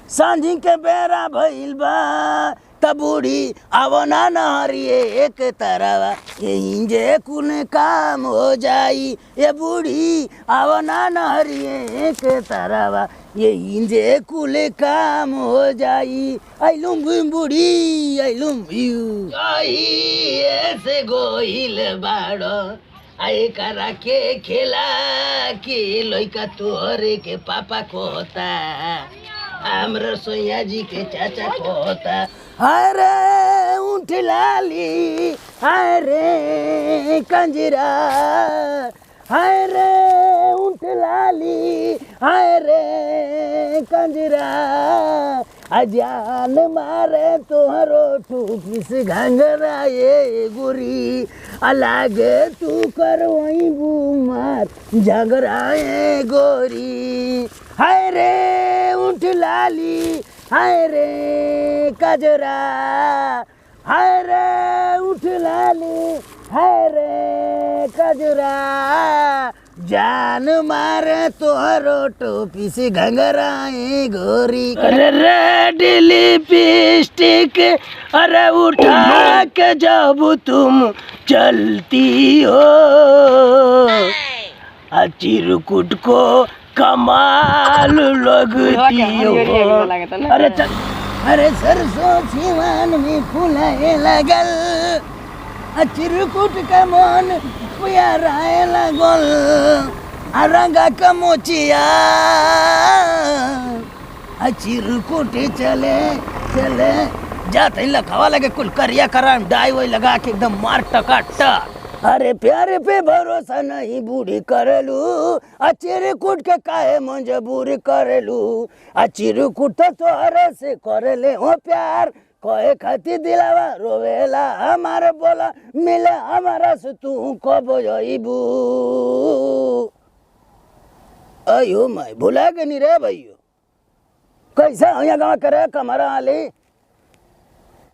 सांझी के बेरा भइल बा त बूढ़ी आवना नहरिए एक तरवा यहीं जे कुल काम हो जाई। ये बूढ़ी आवना नहरिए एक तरवा यहीं जे कुल काम हो जाई। आइलुम बूढ़ी आइलुम ऐसे गोइल बाड़ो आई करा के खेला के लइका तोहरे के पापा कहता हमर सोया जी के चाचा कहता। अरे उठ लाली अरे कंजरा अरे उठ लाली अरे कंजरा अजान मारे तोहरो टूपिस घंगरा ये गुरी अलगे तू कर वही बुमार झगड़ा ये गोरी। हाय रे उठ लाली हाय रे कजरा हाय रे उठ लाली हाय रे कजरा जान मारे तोहरो टोपी से घंगराए गोरी। अरे रेड लिपस्टिक अरे उठा के जब तुम चलती हो चिरकुट को कमाल लगती हो। अरे चल अरे सरसों सिवान में फुलाए लगल चिरकुट का मन प्याराए लगल रंगा का मोचिया चिरकुट चले चले जाते लखावा लगे कुल करिया करा डाई वही लगा के एकदम मार टकाटा। अरे प्यारे पे भरोसा नहीं बूढ़ी करेलू चिरकुट के काहे मजबूरी करेलू चिरकुट तो तोहरे से करेले हो प्यार कहे खाती दिलावा रोवेला हमारे बोला मिले हमारा से तू कब जइबू। अयो माय भुला के नहीं रे भैया कैसा यहाँ गाँव करे कमरा आली